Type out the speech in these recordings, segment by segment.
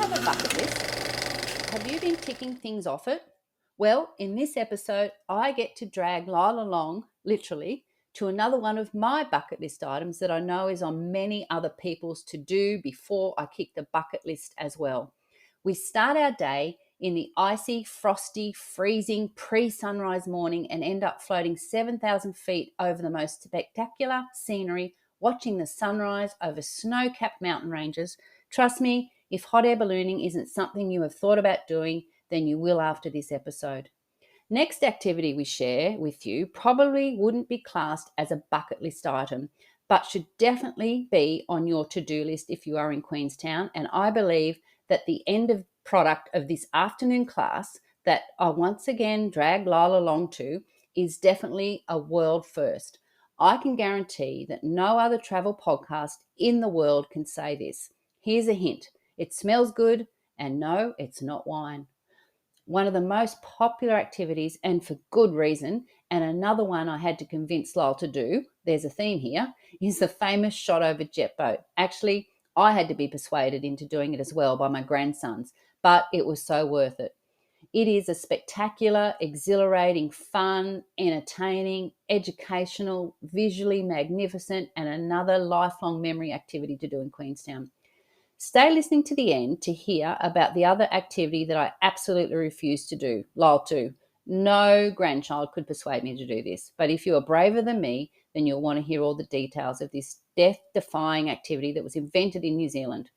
have a bucket list? Have you been ticking things off it? Well, in this episode, I get to drag Lyle along, literally, to another one of my bucket list items that I know is on many other people's to do before I kick the bucket list as well. We start our day in the icy, frosty, freezing pre-sunrise morning and end up floating 7,000 feet over the most spectacular scenery, watching the sunrise over snow-capped mountain ranges. Trust me, if hot air ballooning isn't something you have thought about doing, then you will after this episode. Next activity we share with you probably wouldn't be classed as a bucket list item, but should definitely be on your to-do list if you are in Queenstown. And I believe that the end of product of this afternoon class that I once again drag Lyle along to is definitely a world first. I can guarantee that no other travel podcast in the world can say this. Here's a hint. It smells good, and no, it's not wine. One of the most popular activities, and for good reason, and another one I had to convince Lyle to do, there's a theme here, is the famous shot over jet boat. Actually, I had to be persuaded into doing it as well by my grandsons, but it was so worth it. It is a spectacular, exhilarating, fun, entertaining, educational, visually magnificent, and another lifelong memory activity to do in Queenstown. Stay listening to the end to hear about the other activity that I absolutely refuse to do, Lyle too. No grandchild could persuade me to do this, but if you are braver than me, then you'll want to hear all the details of this death-defying activity that was invented in New Zealand.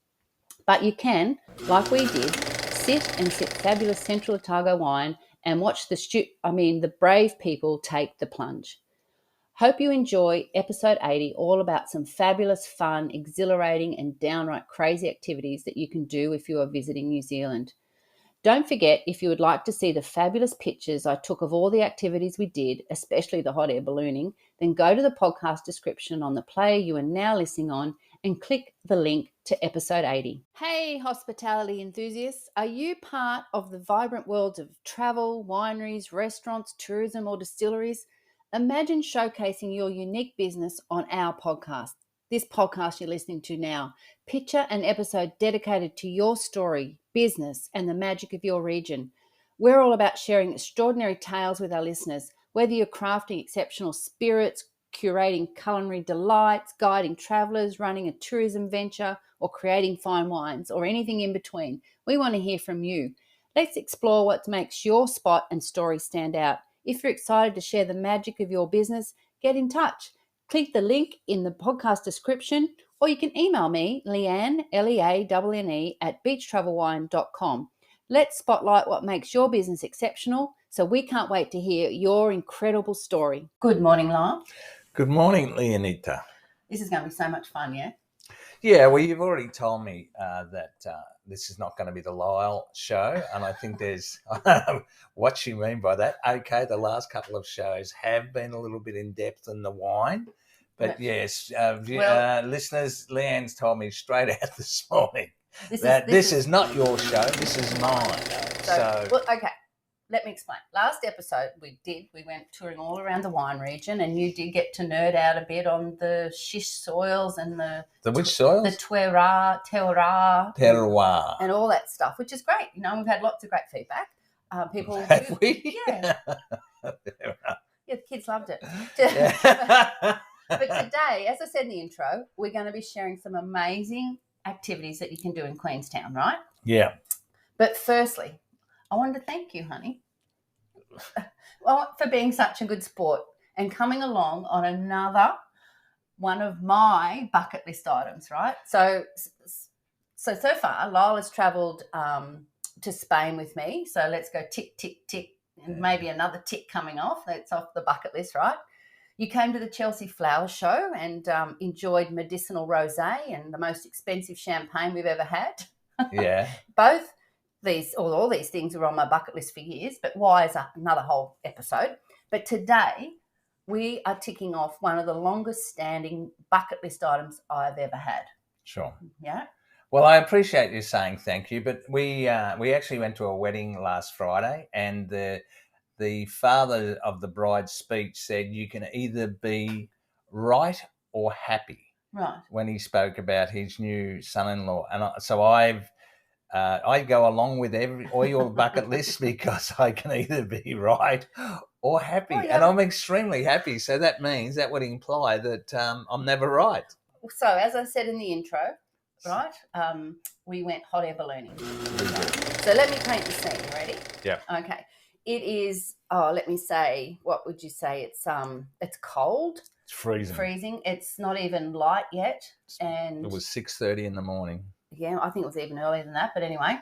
But you can, like we did, sit and sip fabulous Central Otago wine and watch the brave people take the plunge. Hope you enjoy episode 80, all about some fabulous, fun, exhilarating, and downright crazy activities that you can do if you are visiting New Zealand. Don't forget, if you would like to see the fabulous pictures I took of all the activities we did, especially the hot air ballooning, then go to the podcast description on the player you are now listening on and click the link to episode 80. Hey, hospitality enthusiasts, are you part of the vibrant worlds of travel, wineries, restaurants, tourism, or distilleries? Imagine showcasing your unique business on our podcast, this podcast you're listening to now. Picture an episode dedicated to your story, business, and the magic of your region. We're all about sharing extraordinary tales with our listeners, whether you're crafting exceptional spirits, curating culinary delights, guiding travellers, running a tourism venture, or creating fine wines, or anything in between. We want to hear from you. Let's explore what makes your spot and story stand out. If you're excited to share the magic of your business, get in touch. Click the link in the podcast description, or you can email me, Leanne, Leanne, at beachtravelwine.com. Let's spotlight what makes your business exceptional, so we can't wait to hear your incredible story. Good morning, Lyle. Good morning, Leonita. This is going to be so much fun, yeah? Yeah, well, you've already told me that this is not going to be the Lyle show, and I think there's I don't know what you mean by that. Okay, the last couple of shows have been a little bit in depth in the wine, but yes, listeners, Leanne's told me straight out this morning this is not your show, this is mine. Well, okay. Let me explain. Last episode we went touring all around the wine region, and you did get to nerd out a bit on the shish soils and the which soils? The terroir, and all that stuff, which is great. You know, we've had lots of great feedback. People have we? Yeah. Yeah, the kids loved it. Yeah. But today, as I said in the intro, we're going to be sharing some amazing activities that you can do in Queenstown, right? Yeah. But firstly, I wanted to thank you, honey, for being such a good sport and coming along on another one of my bucket list items, right? So far, Lyle has travelled to Spain with me. So let's go tick, tick, tick, and maybe another tick coming off. That's off the bucket list, right? You came to the Chelsea Flower Show and enjoyed medicinal rosé and the most expensive champagne we've ever had. Yeah. All these things were on my bucket list for years, but why is another whole episode. But today we are ticking off one of the longest standing bucket list items I've ever had. Sure. Yeah. Well, I appreciate you saying thank you, but we actually went to a wedding last Friday, and the father of the bride's speech said you can either be right or happy. Right. When he spoke about his new son-in-law, and so I've I go along with all your bucket lists because I can either be right or happy, Oh, yeah. and I'm extremely happy. So that means that would imply that I'm never right. So, as I said in the intro, right, we went hot air ballooning. So let me paint the scene. Ready? Yeah. Okay. It is. Oh, let me say. What would you say? It's cold. It's freezing. Freezing. It's not even light yet, and it was 6:30 in the morning. Yeah, I think it was even earlier than that. But anyway,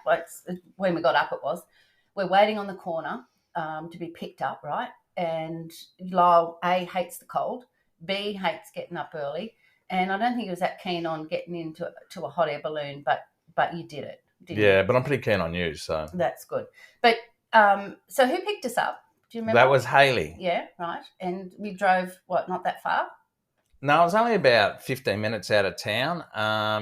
when we got up, it was. We're waiting on the corner to be picked up, right? And Lyle A hates the cold, B hates getting up early, and I don't think he was that keen on getting into a hot air balloon. But you did it, didn't you? Yeah, but I'm pretty keen on you, so That's good. But so who picked us up? Do you remember? that was Hayley. Yeah, right. And we drove not that far. No, it was only about 15 minutes out of town.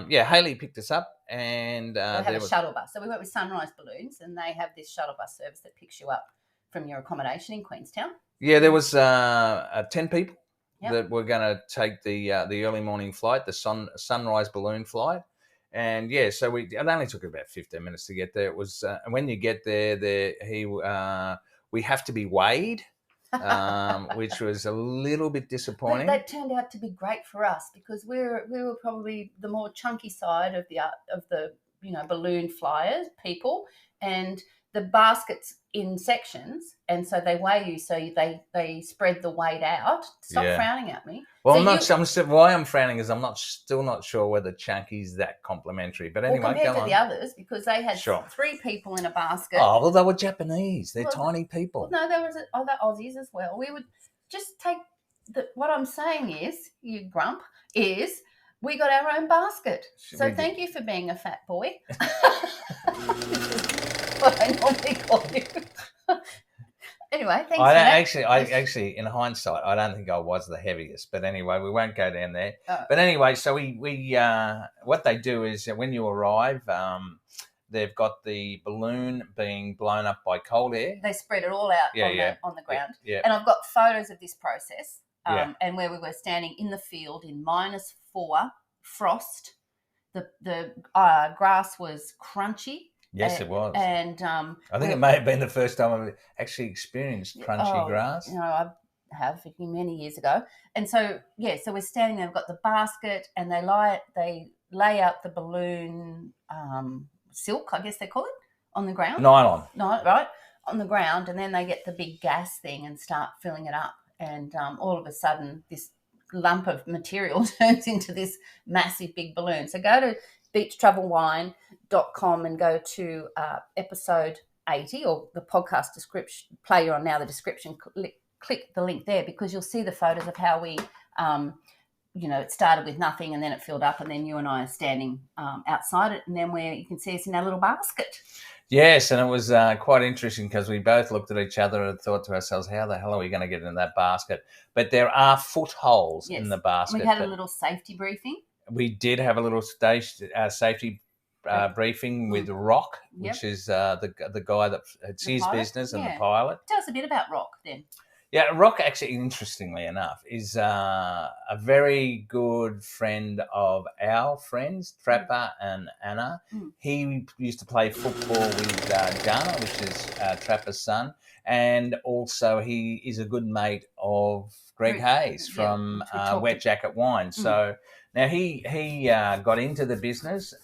Hayley picked us up, and they have a shuttle bus. So we went with Sunrise Balloons, and they have this shuttle bus service that picks you up from your accommodation in Queenstown. Yeah, there was 10 people that were going to take the early morning flight, the Sunrise Balloon flight. And yeah, so it only took about 15 minutes to get there. It was when you get there, we have to be weighed. Which was a little bit disappointing. But that turned out to be great for us because we were probably the more chunky side of the balloon flyers people, and the baskets in sections, and so they weigh you, so they spread the weight out. Stop frowning at me. Well, so why I'm frowning is I'm still not sure whether chunky's that complimentary. But anyway, compared to the others, because they had 3 people in a basket. Oh, well, they were Japanese. They're tiny people. No, there was other Aussies as well. We would just take what I'm saying is, you grump, is we got our own basket. So thank you for being a fat boy. What I normally call you. Anyway, thanks for that. Actually, in hindsight, I don't think I was the heaviest. But anyway, we won't go down there. Oh. But anyway, so we what they do is when you arrive, they've got the balloon being blown up by cold air. They spread it all out on the ground. Yeah. And I've got photos of this process and where we were standing in the field in -4 frost. The grass was crunchy. Yes, it was. And I think it may have been the first time I've actually experienced crunchy grass. I have many years ago. And so, so we're standing there, we've got the basket, and they lay out the balloon silk, I guess they call it, on the ground. Nylon. Right, on the ground, and then they get the big gas thing and start filling it up. And all of a sudden, this lump of material turns into this massive big balloon. So go to beachtravelwine.com and go to episode 80 or the podcast description, play you're on now, the description, click the link there because you'll see the photos of how we, it started with nothing and then it filled up and then you and I are standing outside it and then where you can see us in our little basket. Yes, and it was quite interesting because we both looked at each other and thought to ourselves, how the hell are we going to get in that basket? But there are footholes in the basket. We had a little safety briefing. We did have a little safety briefing with Rock, which is the guy it's his business and the pilot. Tell us a bit about Rock then. Yeah, Rock actually, interestingly enough, is a very good friend of our friends, Trapper and Anna. He used to play football with Jana, which is Trapper's son, and also he is a good mate of Greg Hayes from Wet Jacket Wine. So now he got into the business.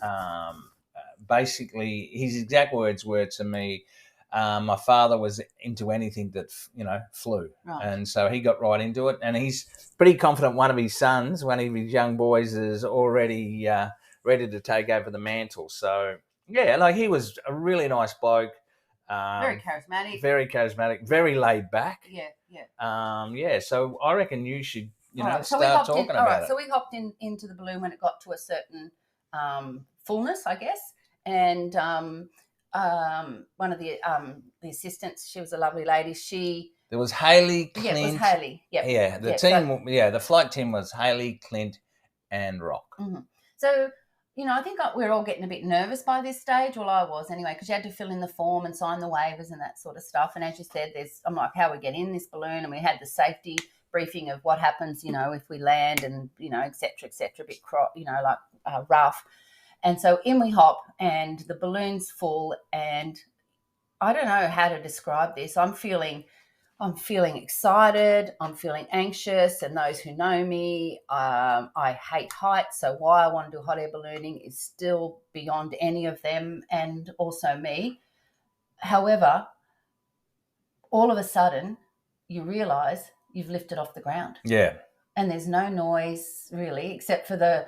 Basically, his exact words were to me, my father was into anything that, flew. Right. And so he got right into it. And he's pretty confident one of his sons, one of his young boys is already ready to take over the mantle. So, he was a really nice bloke. Very charismatic. Very laid back. Yeah. So I reckon you should, start talking about it. So we hopped into the balloon when it got to a certain fullness, I guess. And one of the assistants, she was a lovely lady. There was Hayley, Clint. Yeah, it was Hayley. Yep. Yeah, the team. The flight team was Hayley, Clint, and Rock. Mm-hmm. So, I think we're all getting a bit nervous by this stage. Well, I was anyway, because you had to fill in the form and sign the waivers and that sort of stuff. And as you said, I'm like, how we get in this balloon? And we had the safety briefing of what happens, if we land and, et cetera, a bit, rough. And so in we hop, and the balloon's full, and I don't know how to describe this. I'm feeling excited. I'm feeling anxious. And those who know me, I hate heights. So why I want to do hot air ballooning is still beyond any of them and also me. However, all of a sudden, you realise you've lifted off the ground. Yeah. And there's no noise really, except for the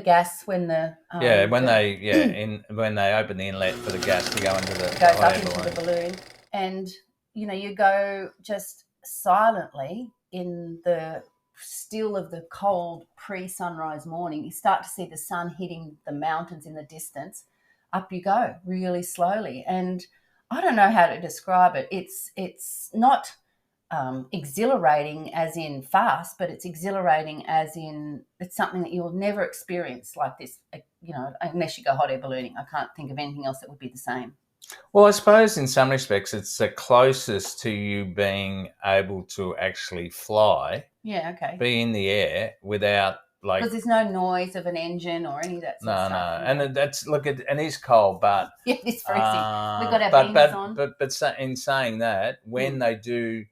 gas when the when they open the inlet for the gas to go into the goes up into the balloon, and you go just silently in the still of the cold pre-sunrise morning. You start to see the sun hitting the mountains in the distance. Up you go, really slowly, and I don't know how to describe it. It's not exhilarating as in fast, but it's exhilarating as in it's something that you'll never experience like this, unless you go hot air ballooning. I can't think of anything else that would be the same. Well, I suppose in some respects it's the closest to you being able to actually fly. Yeah, okay. Be in the air without because there's no noise of an engine or any of that sort of stuff. No, and that's it is cold, but yeah, it's freezing. We've got our beanies on. But in saying that, when they do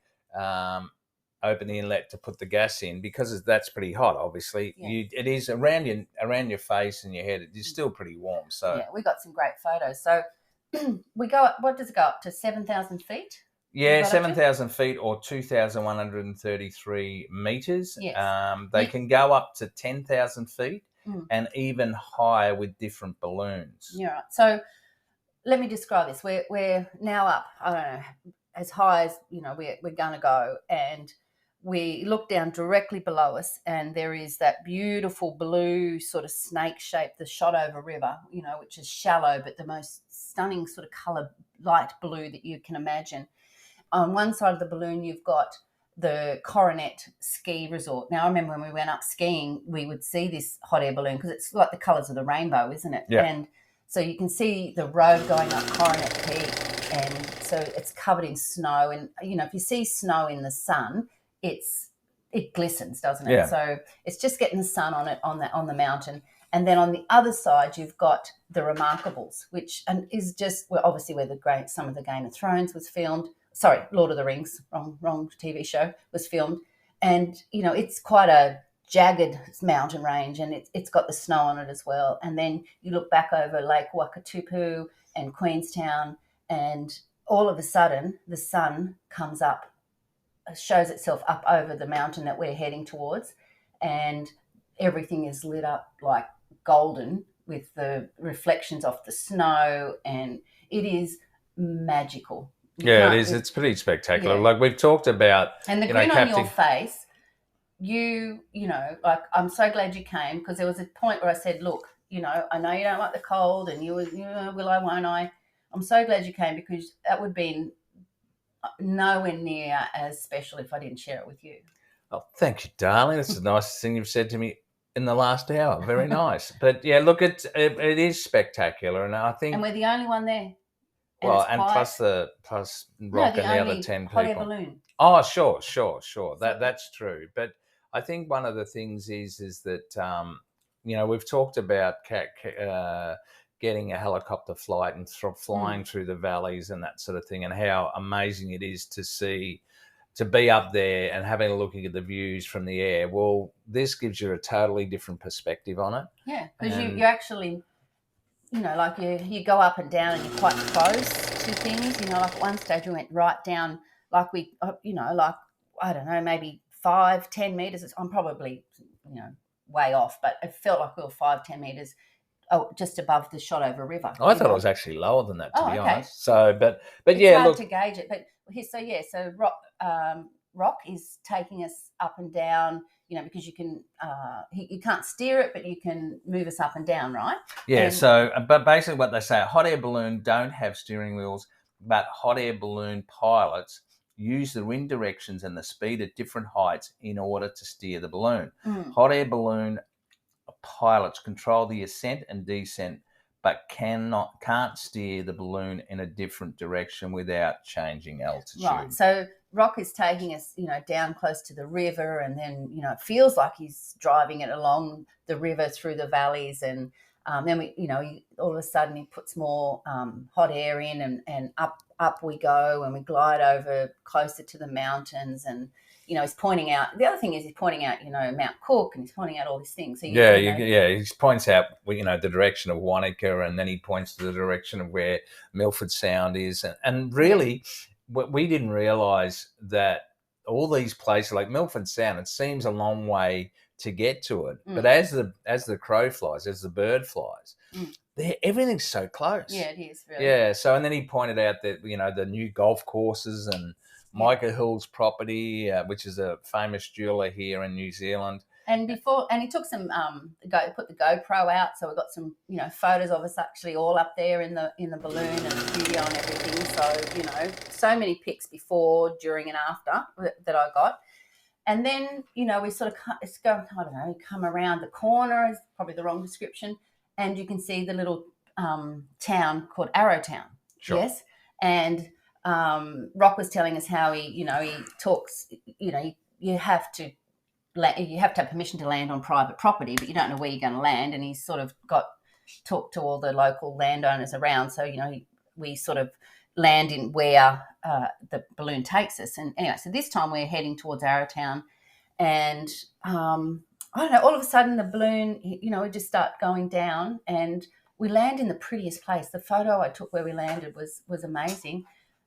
open the inlet to put the gas in, because that's pretty hot, obviously, it is around your face and your head. It is still pretty warm. So yeah, we got some great photos. So we go up. What does it go up to? 7,000 feet. Yeah, 7,000 feet or 2,133 meters. Yes. They can go up to 10,000 feet and even higher with different balloons. Yeah, right. So let me describe this. We're now up, I don't know, as high as, we're going to go. And we look down directly below us, and there is that beautiful blue sort of snake shape, the Shotover River, which is shallow, but the most stunning sort of colour, light blue that you can imagine. On one side of the balloon, you've got the Coronet Ski Resort. Now, I remember when we went up skiing, we would see this hot air balloon because it's like the colours of the rainbow, isn't it? Yeah. And so you can see the road going up Coronet Peak, and so it's covered in snow. And, if you see snow in the sun, it glistens, doesn't it? Yeah. So it's just getting the sun on it on the mountain. And then on the other side, you've got the Remarkables, which is just obviously where some of the Game of Thrones was filmed. Sorry, Lord of the Rings, wrong TV show, was filmed. And, it's quite a jagged mountain range, and it's got the snow on it as well. And then you look back over Lake Wakatupu and Queenstown, and all of a sudden the sun comes up, shows itself up over the mountain that we're heading towards, and everything is lit up like golden with the reflections off the snow, and it is magical. It is. It's pretty spectacular. Yeah. Like we've talked about. And the grin on your face, I'm so glad you came, because there was a point where I said, look, I know you don't like the cold, and will I, won't I? I'm so glad you came, because that would have been nowhere near as special if I didn't share it with you. Oh, thank you, darling. That's the nicest thing you've said to me in the last hour. Very nice. But yeah, look, it is spectacular, and I think. And we're the only one there. And plus Rock and the other 10 people. Hot air balloon. Oh, sure. That's true. But I think one of the things is that we've talked about getting a helicopter flight and flying through the valleys and that sort of thing, and how amazing it is to be up there and having a look at the views from the air. Well, this gives you a totally different perspective on it. Yeah, because you actually. Like you go up and down, and you're quite close to things. Like at one stage we went right down, like we, like, I don't know, maybe 5-10 meters. I'm probably, way off, but it felt like we were 5-10 meters just above the Shotover River. I thought it was actually lower than that, to be honest. So, but it's hard to gauge it. But so Rock is taking us up and down. Because you can, you can't steer it, but you can move us up and down, right? Yeah. But basically, what they say, a hot air balloon don't have steering wheels, but hot air balloon pilots use the wind directions and the speed at different heights in order to steer the balloon. Hot air balloon pilots control the ascent and descent, but can't steer the balloon in a different direction without changing altitude. Right. So Rock is taking us, down close to the river, and then, it feels like he's driving it along the river through the valleys, and Then all of a sudden he puts more hot air in, and up we go, and we glide over closer to the mountains, and he's pointing out. The other thing is he's pointing out, Mount Cook, and he's pointing out all these things. So he points out, the direction of Wanaka, and then he points to the direction of where Milford Sound is, and really, what we didn't realise that all these places like Milford Sound, it seems a long way to get to it, but as the crow flies, as the bird flies, everything's so close. Yeah, it is really. Yeah. So, and then he pointed out that the new golf courses and Micah Hill's property, which is a famous jeweler here in New Zealand. And he took some put the GoPro out, so we got some photos of us actually all up there in the balloon and the studio and everything. So so many pics before, during, and after that I got. And then, we sort of come around the corner, is probably the wrong description, and you can see the little town called Arrowtown. Sure. Yes. And Rock was telling us how he talks, you have to have permission to land on private property, but you don't know where you're going to land. And he's sort of talked to all the local landowners around. So, we sort of land in where the balloon takes us. And anyway, so this time we're heading towards Arrowtown, and I don't know, all of a sudden the balloon, we just start going down, and we land in the prettiest place. The photo I took where we landed was amazing.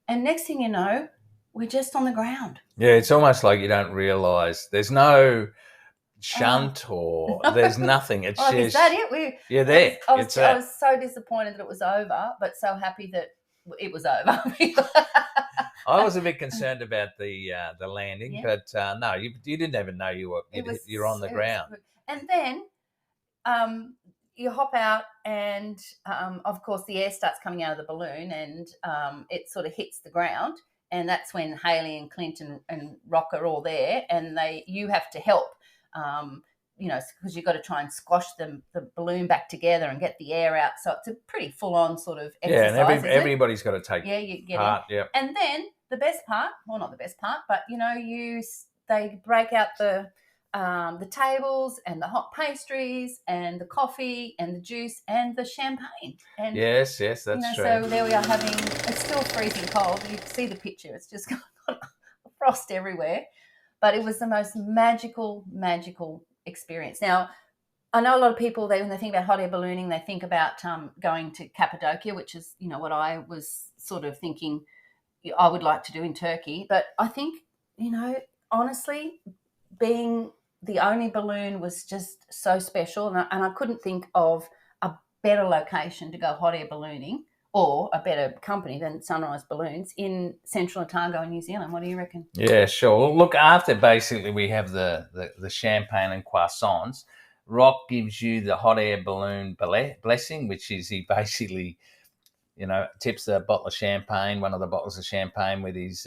And next thing you know, we're just on the ground. Yeah, it's almost like you don't realise there's no shunt or there's nothing. It's just, is that it? You're there. I was so disappointed that it was over, but so happy that it was over. I was a bit concerned about the landing, but no, you didn't even know you're on the ground. And then you hop out, and of course the air starts coming out of the balloon, and it sort of hits the ground, and that's when Hayley and Clint and Rock are all there, and you have to help. Because you've got to try and squash the balloon back together and get the air out. So it's a pretty full-on sort of exercise. Yeah, and everybody's got to take you get part. Yeah. And then the best part, well, not the best part, but they break out the tables and the hot pastries and the coffee and the juice and the champagne. And yes, that's true. So there we are having. It's still freezing cold. You can see the picture. It's just got frost everywhere. But it was the most magical experience. Now, I know a lot of people, when they think about hot air ballooning, they think about going to Cappadocia, which is, what I was sort of thinking I would like to do in Turkey. But I think, honestly, being the only balloon was just so special. And I couldn't think of a better location to go hot air ballooning, or a better company than Sunrise Balloons in Central Otago in New Zealand. What do you reckon? Yeah, sure. Well, look, after basically we have the champagne and croissants, Rock gives you the hot air balloon blessing, which is he basically, tips the bottle of champagne, one of the bottles of champagne with his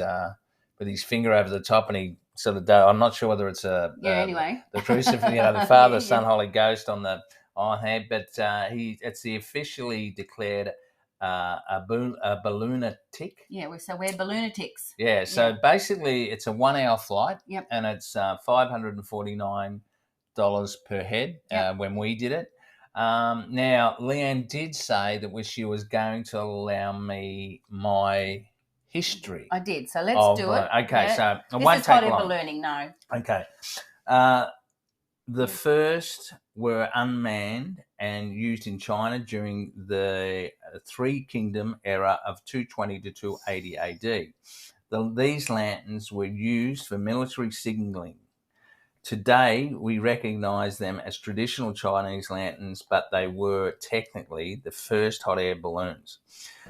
finger over the top, and he sort of I'm not sure whether it's anyway. The crucifix, the Father, Son, Holy Ghost on the head, but it's the officially declared a balloonatic. Yeah, so we're balloonatics. Yeah, so basically it's a 1 hour flight. Yep. And it's $549 per head when we did it. Now, Leanne did say that she was going to allow me my history. I did, so let's do it. Okay, so it this won't is take hot air long. Ballooning, no. Okay. The first were unmanned and used in China during the Three Kingdom era of 220 to 280 AD. These lanterns were used for military signalling. Today, we recognise them as traditional Chinese lanterns, but they were technically the first hot air balloons.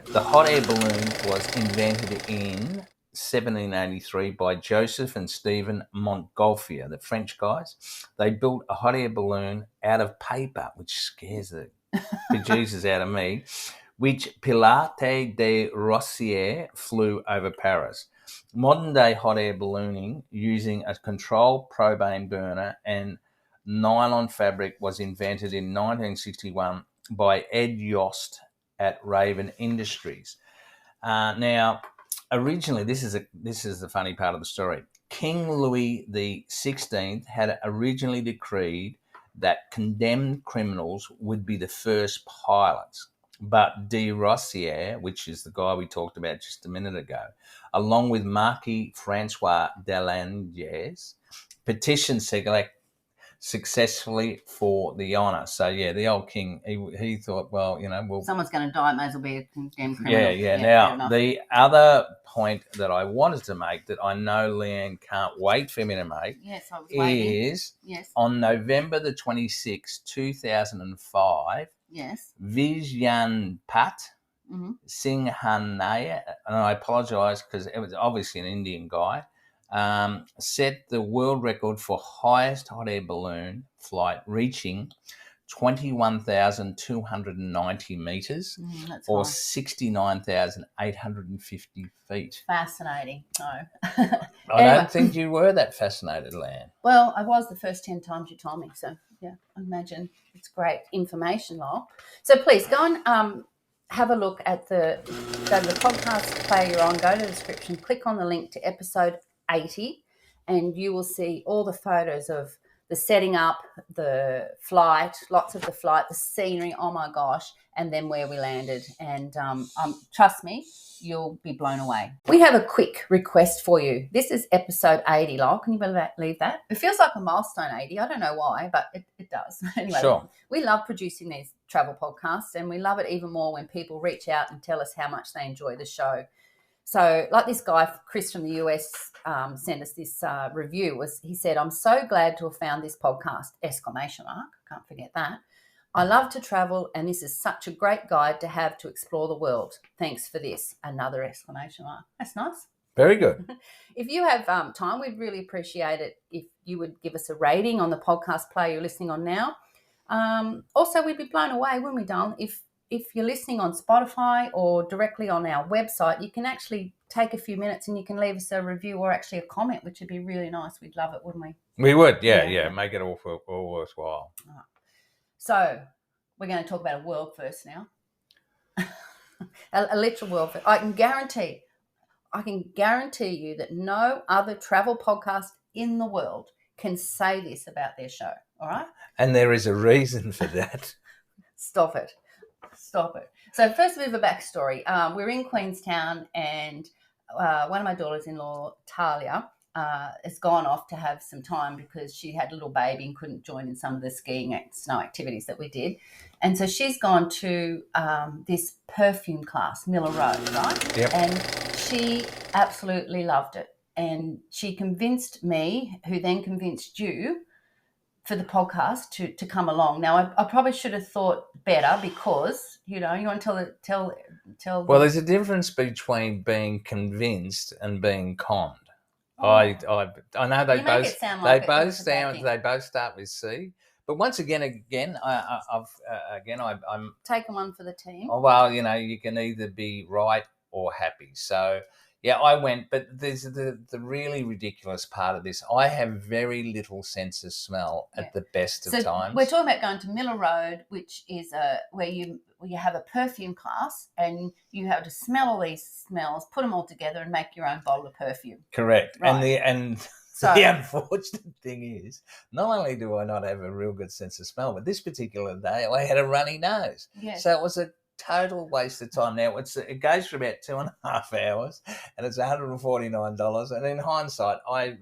The hot air balloon was invented in 1783 by Joseph and Stephen Montgolfier, the French guys. They built a hot air balloon out of paper, which scares the bejesus out of me, which Pilate de Rossier flew over Paris. Modern-day hot air ballooning using a controlled propane burner and nylon fabric was invented in 1961 by Ed Yost at Raven Industries. Now, originally, this is the funny part of the story. King Louis XVI had originally decreed that condemned criminals would be the first pilots. But de Rossière, which is the guy we talked about just a minute ago, along with Marquis Francois Delanges, petitioned successfully for the honour. So, yeah, the old king, he thought, well, someone's going to die, it may as well be a condemned criminal. Yeah. Now, the other point that I wanted to make that I know Leanne can't wait for me to make is on November the 26th, 2005, Vijyan Pat Singhanaya, and I apologise because it was obviously an Indian guy, set the world record for highest hot air balloon flight, reaching 21,290 metres or 69,850 feet. Fascinating. No. I don't think you were that fascinated, Lan. Well, I was the first 10 times you told me. So, yeah, I imagine it's great information, Lyle. So please go and have a look at go to the podcast player you're on, go to the description, click on the link to episode 80, and you will see all the photos of the setting up, the flight, lots of the flight, the scenery, oh my gosh, and then where we landed. And trust me, you'll be blown away. We have a quick request for you. This is episode 80, Lyle. Can you believe that? It feels like a milestone 80. I don't know why, but it does. Anyway, sure. We love producing these travel podcasts, and we love it even more when people reach out and tell us how much they enjoy the show. So like this guy, Chris from the US, sent us this review. He said, I'm so glad to have found this podcast, ! Can't forget that. I love to travel, and this is such a great guide to have to explore the world. Thanks for this. Another ! That's nice. Very good. If you have time, we'd really appreciate it if you would give us a rating on the podcast player you're listening on now. Also, we'd be blown away, wouldn't we, darling, if you're listening on Spotify or directly on our website, you can actually take a few minutes and you can leave us a review or actually a comment, which would be really nice. We'd love it, wouldn't we? We would, yeah. Make it all worthwhile. Right. So we're going to talk about a world first now. a literal world first. I can guarantee you that no other travel podcast in the world can say this about their show, all right? And there is a reason for that. Stop it. So first, a bit of a backstory. We're in Queenstown, and one of my daughters-in-law, Talia, has gone off to have some time because she had a little baby and couldn't join in some of the skiing and snow activities that we did. And so she's gone to this perfume class, Miller Road, right? Yep. And she absolutely loved it. And she convinced me, who then convinced you, for the podcast to come along. Now, I probably should have thought better because, you want to tell. Well, there's a difference between being convinced and being conned. Oh. I know they both start with C. But once again, I'm taking one for the team. Oh, well, you can either be right or happy. So. Yeah, I went, but there's the really ridiculous part of this. I have very little sense of smell at the best of times. We're talking about going to Miller Road, which is where you have a perfume class and you have to smell all these smells, put them all together and make your own bottle of perfume. Correct. Right. The unfortunate thing is, not only do I not have a real good sense of smell, but this particular day I had a runny nose. Yes. So it was a total waste of time. Now it goes for about 2.5 hours and it's $149, and in hindsight I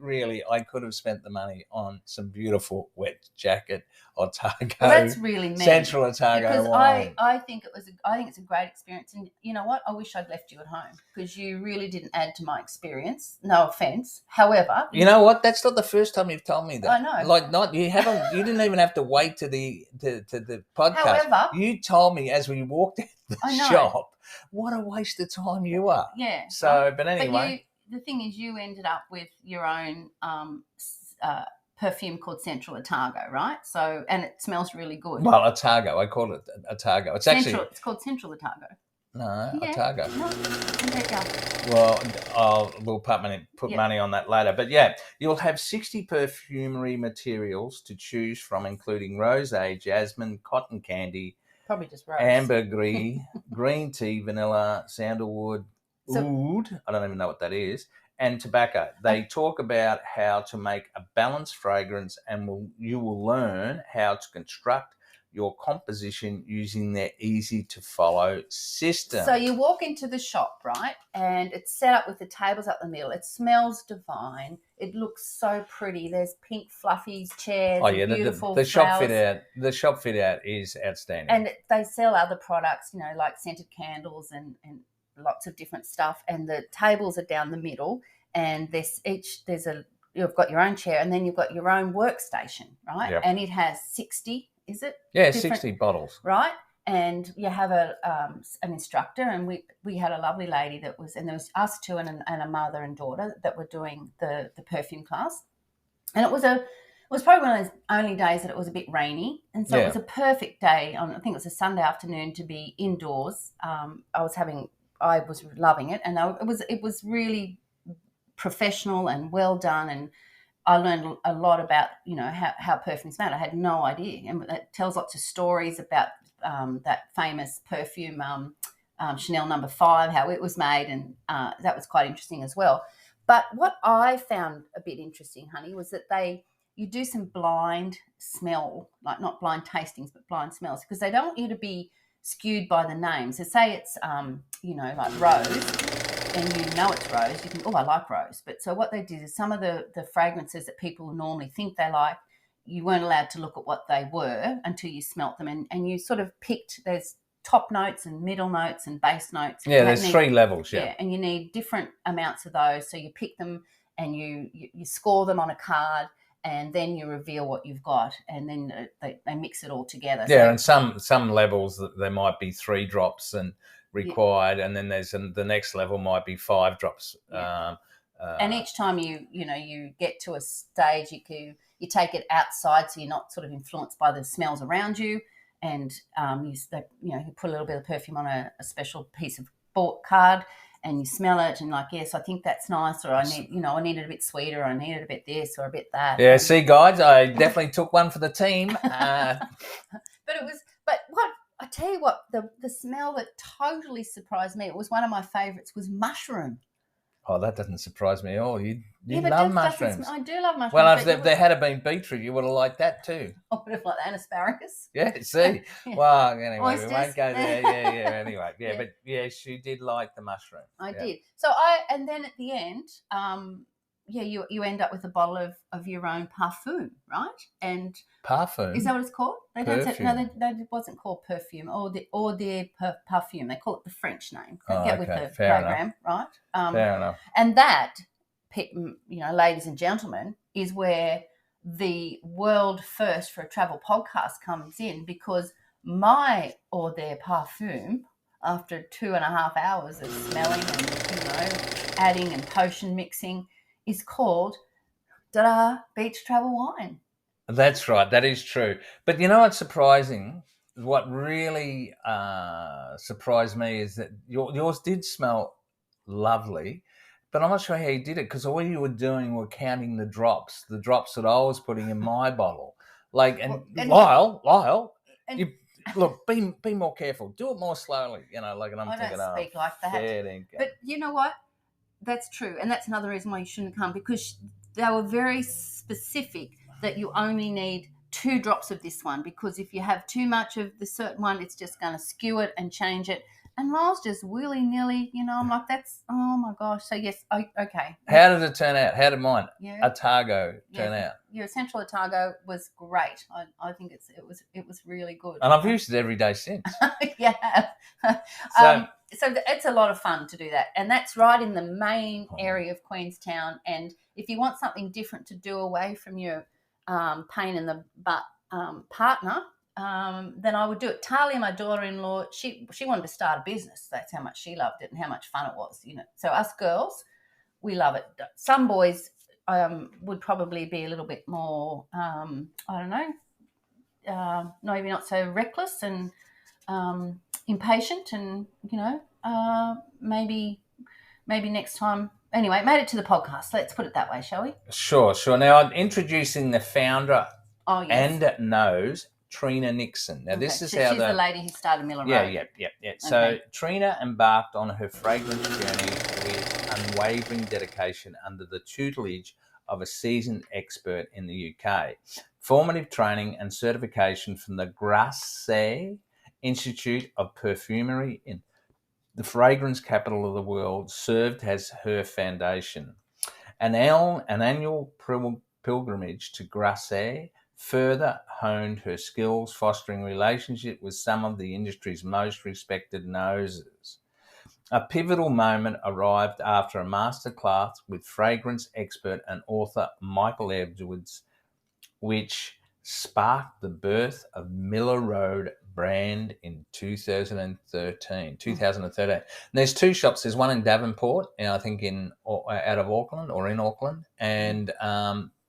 could have spent the money on some beautiful wet jacket Otago. Well, that's really mean. Central Otago because wine. I think it's a great experience, and you know what? I wish I'd left you at home because you really didn't add to my experience. No offense. However, you know what? That's not the first time you've told me that. I know. You didn't even have to wait to the podcast. However, you told me as we walked out the shop, what a waste of time you are. Yeah. So, but anyway, the thing is, you ended up with your own perfume called Central Otago, right? So, and it smells really good. Well, Otago, I call it Otago. It's called Central Otago. No, yeah. Otago. No, well, we'll put money on that later. But yeah, you'll have 60 perfumery materials to choose from, including rosé, jasmine, cotton candy, probably just rose, ambergris, green tea, vanilla, sandalwood, oud, I don't even know what that is, and tobacco. They talk about how to make a balanced fragrance, and you will learn how to construct your composition using their easy-to-follow system. So you walk into the shop, right, and it's set up with the tables up the middle. It smells divine. It looks so pretty. There's pink fluffy chairs, beautiful the shop flowers. fit out. The shop fit out is outstanding. And they sell other products, like scented candles and lots of different stuff. And the tables are down the middle, and you've got your own chair, and then you've got your own workstation, right? Yep. And it has 60. Is it? Yeah, 60 bottles. Right. And you have an instructor, and we had a lovely lady and there was us two and a mother and daughter that were doing the perfume class. And it was probably one of those only days that it was a bit rainy. And so it was a perfect day I think it was a Sunday afternoon to be indoors. I was loving it. And it was really professional and well done, and I learned a lot about, how perfumes made. I had no idea. And it tells lots of stories about that famous perfume, Chanel No. 5, how it was made. And that was quite interesting as well. But what I found a bit interesting, honey, was that you do some blind smell, like not blind tastings, but blind smells, because they don't want you to be skewed by the names. So say it's, like rose, and it's rose, you can, I like rose. But so what they did is some of the fragrances that people normally think they like, you weren't allowed to look at what they were until you smelt them. And you sort of picked, there's top notes and middle notes and base notes. Yeah, there's 3 levels, yeah. And you need different amounts of those. So you pick them and you score them on a card, and then you reveal what you've got, and then they mix it all together. Yeah, so, and some levels, there might be 3 drops and required, and then there's the next level might be 5 drops. Yeah. And each time you get to a stage, you take it outside, so you're not sort of influenced by the smells around you, and you put a little bit of perfume on a special piece of card, and you smell it, and like, yes, I think that's nice, or I need it a bit sweeter, or I need it a bit this or a bit that. Yeah, see, guys, I definitely took one for the team. But what I tell you what, the smell that totally surprised me, it was one of my favourites, was mushroom. Oh, that doesn't surprise me at all. You love mushrooms. I do love mushrooms. Well, if there had been beetroot, you would have liked that too. I would have liked that, and asparagus. Yeah, see. Yeah. Well, anyway, Oysters. We won't go there. Yeah. Anyway, yeah, but yes, you did like the mushroom. I did. So and then at the end, you end up with a bottle of your own parfum, right? And parfum, is that what it's called? Perfume. It wasn't called perfume, or the parfum. They call it the French name. Get with the Fair program, enough. right? Fair enough. And that, ladies and gentlemen, is where the world first for a travel podcast comes in, because my eau de parfum, after 2.5 hours of smelling and adding and potion mixing, is called beach travel wine. That's right. That is true. But you know what's surprising? What really surprised me is that yours did smell lovely, but I'm not sure how you did it, because all you were doing were counting the drops that I was putting in my bottle. Lyle, look, be more careful. Do it more slowly. And I'm thinking, I don't speak like that. But you know what? That's true, and that's another reason why you shouldn't come, because they were very specific that you only need 2 drops of this one, because if you have too much of the certain one, it's just going to skew it and change it. And Lyle's just willy-nilly, I'm like, that's, oh my gosh. So yes, okay. How did it turn out? How did mine, Yeah. Otago, turn out? Your Essential Otago was great. I think it was really good. And I've used it every day since. Yeah. So it's a lot of fun to do that. And that's right in the main area of Queenstown. And if you want something different to do away from your pain in the butt partner, then I would do it. Talia, my daughter-in-law, she wanted to start a business. That's how much she loved it and how much fun it was. So us girls, we love it. Some boys would probably be a little bit more, maybe not so reckless and impatient, and maybe next time. Anyway, made it to the podcast. Let's put it that way, shall we? Sure. Now, I'm introducing the founder and knows Trina Nixon. Now, this is how she's the lady who started Miller Road. Yeah. So Trina embarked on her fragrance journey with unwavering dedication under the tutelage of a seasoned expert in the UK. Formative training and certification from the Grasset Institute of Perfumery in the fragrance capital of the world served as her foundation. An annual pilgrimage to Grasset further honed her skills, fostering relationship with some of the industry's most respected noses. A pivotal moment arrived after a masterclass with fragrance expert and author Michael Edwards, which sparked the birth of Miller Road brand in 2013. And there's two shops. There's one in Davenport, and I think out of Auckland or in Auckland, and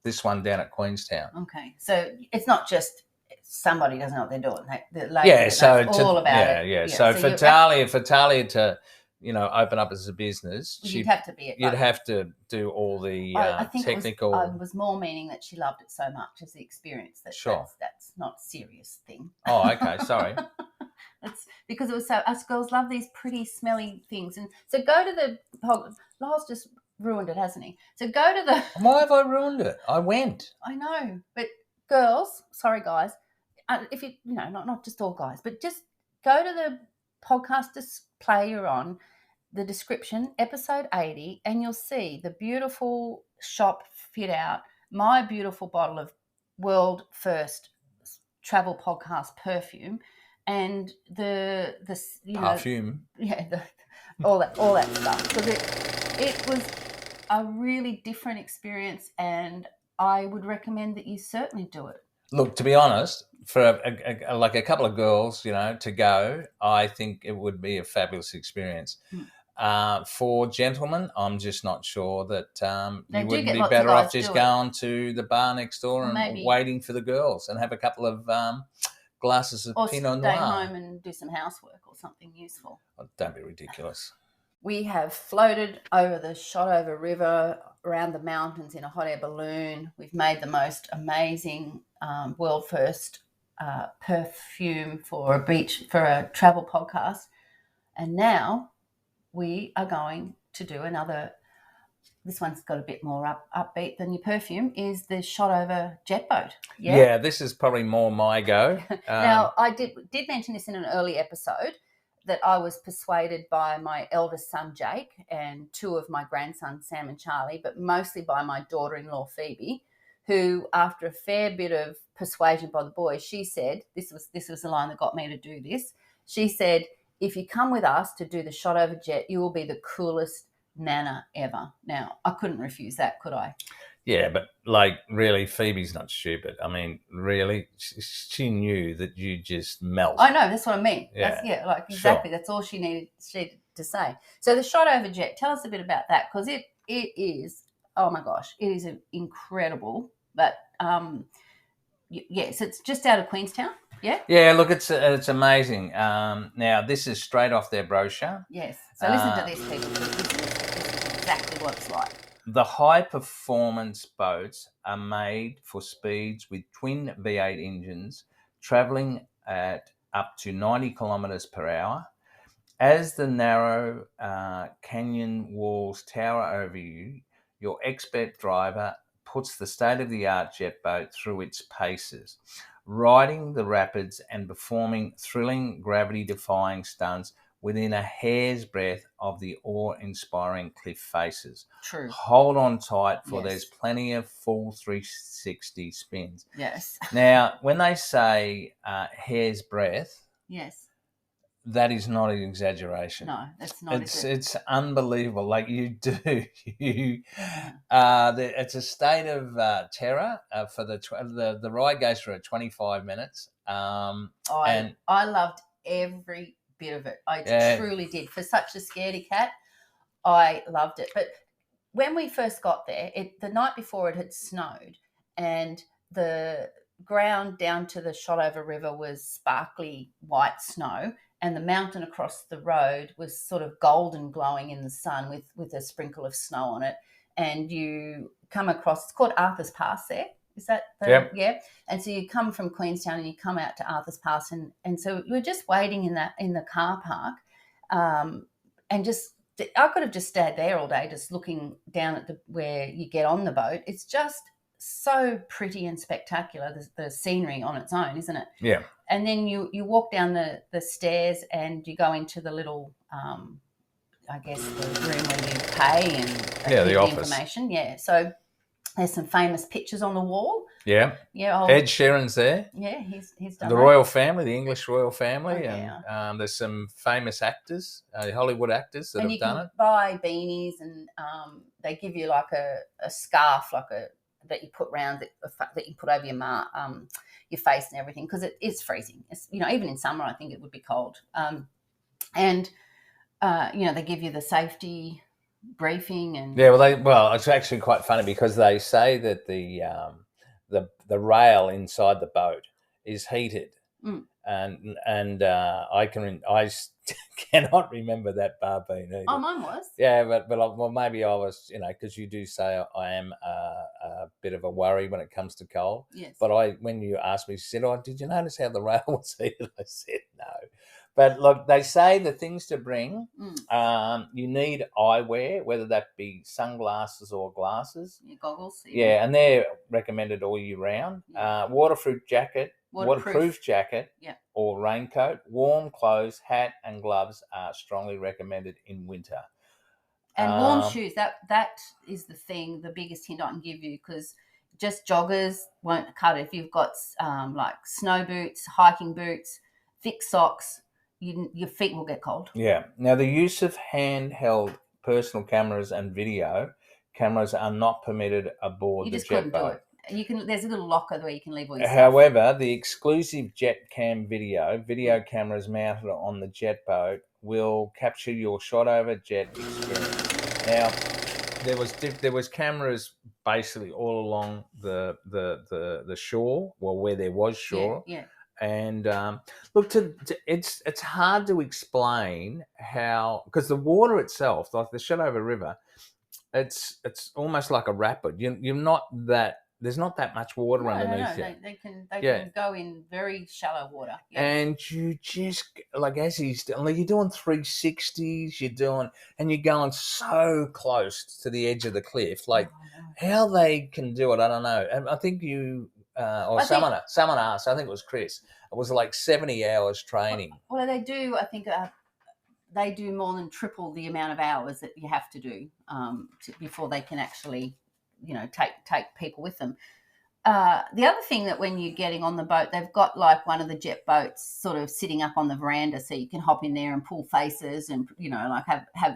this one down at Queenstown. Okay, so it's not just somebody doesn't know what they're doing. The Yeah, so all about it. Yeah. So for Talia to open up as a business, you'd have to be it. You'd have to do all the I think technical. I was more meaning that she loved it so much as the experience that that's not a serious thing. Oh, okay, sorry. It's because it was so. Us girls love these pretty, smelly things, and so go to the. Lyle's just ruined it, hasn't he? So go to the. Why have I ruined it? I went. I know, but girls, sorry guys, if you not just all guys, but just go to the podcast display you're on, the description, episode 80, and you'll see the beautiful shop fit out, my beautiful bottle of world first travel podcast perfume, and the perfume. All that stuff, because it was a really different experience, and I would recommend that you certainly do it. Look, to be honest, for a couple of girls, to go, I think it would be a fabulous experience. For gentlemen, I'm just not sure that you wouldn't be better off just going to the bar next door and waiting for the girls and have a couple of glasses of Pinot Noir. Or stay home and do some housework or something useful. Oh, don't be ridiculous. We have floated over the Shotover River, around the mountains in a hot air balloon. We've made the most amazing world first perfume for a travel podcast. And now we are going to do another. This one's got a bit more upbeat than your perfume, is the Shotover jet boat. Yeah, this is probably more my go. Now, I did mention this in an early episode, that I was persuaded by my eldest son, Jake, and two of my grandsons, Sam and Charlie, but mostly by my daughter-in-law, Phoebe, who, after a fair bit of persuasion by the boys, she said, this was the line that got me to do this, she said, if you come with us to do the Shotover jet, you will be the coolest nana ever. Now, I couldn't refuse that, could I? Yeah, but really, Phoebe's not stupid. I mean, really, she knew that you just melt. I know, that's what I mean. Yeah, exactly. Sure. That's all she needed to say. So the Shotover jet, tell us a bit about that, because it is, oh my gosh, it is incredible. But yes, it's just out of Queenstown. Yeah. Yeah, look, it's amazing. Now this is straight off their brochure. Yes. So listen to this, people. This is exactly what it's like. The high-performance boats are made for speeds with twin V8 engines travelling at up to 90 kilometres per hour. As the narrow canyon walls tower over you, your expert driver puts the state-of-the-art jet boat through its paces, riding the rapids and performing thrilling gravity-defying stunts within a hair's breadth of the awe-inspiring cliff faces. True. Hold on tight, for there's plenty of full 360 spins. Yes. Now, when they say hair's breadth, yes, that is not an exaggeration. No, that's not. It's unbelievable. Like it's a state of terror. For the ride goes for 25 minutes. I loved every bit of it. I truly did. For such a scaredy cat, I loved it. But when we first got there, the night before it had snowed, and the ground down to the Shotover River was sparkly white snow, and the mountain across the road was sort of golden glowing in the sun with a sprinkle of snow on it. And you come across, it's called Arthur's Pass there. Is that yeah? And so you come from Queenstown and you come out to Arthur's Pass, and so we were just waiting in the car park, and just I could have just stayed there all day, just looking down at where you get on the boat. It's just so pretty and spectacular, the scenery on its own, isn't it? Yeah. And then you walk down the stairs and you go into the little, I guess, the room where you pay and the office. information. Yeah. So there's some famous pictures on the wall. Yeah. Yeah. Ed Sheeran's there. Yeah, he's done the that. royal family, the English royal family, yeah. and there's some famous actors, Hollywood actors that have done it. And you can buy beanies, and they give you like a scarf, that you put around that you put over your face and everything, because it is freezing. It's, even in summer, I think it would be cold. And they give you the safety briefing, and it's actually quite funny because they say that the rail inside the boat is heated, and I cannot remember that bar being heated. Oh, mine was. Yeah, but maybe I was, because you do say I am a bit of a worry when it comes to cold. Yes. But when you asked me, you said, "Oh, did you notice how the rail was heated?" I said no. But look, they say the things to bring. You need eyewear, whether that be sunglasses or glasses. Goggles. Yeah, and they're recommended all year round. Yeah. Waterproof jacket, yeah, or raincoat. Warm clothes, hat, and gloves are strongly recommended in winter. And warm shoes. That is the biggest hint I can give you, because just joggers won't cut it. If you've got like snow boots, hiking boots, thick socks, your feet will get cold. Yeah. Now, the use of handheld personal cameras and video cameras are not permitted aboard the jet boat. There's a little locker where you can leave all your stuff. However, the exclusive jet cam video cameras mounted on the jet boat will capture your shot over jet experience. Now, there was cameras basically all along the shore, well, where there was shore. Yeah. And look, it's hard to explain how, because the water itself, like the Shotover River, it's almost like a rapid. You're not that. There's not that much water underneath you. They can go in very shallow water. Yeah. And you just, like, as you're doing 360s, and you're going so close to the edge of the cliff. Like, how they can do it, I don't know. And I think someone asked, I think it was Chris, it was like 70 hours training. Well, they do, I think, they do more than triple the amount of hours that you have to do before they can actually, take people with them. The other thing, that when you're getting on the boat, they've got like one of the jet boats sort of sitting up on the veranda, so you can hop in there and pull faces and, like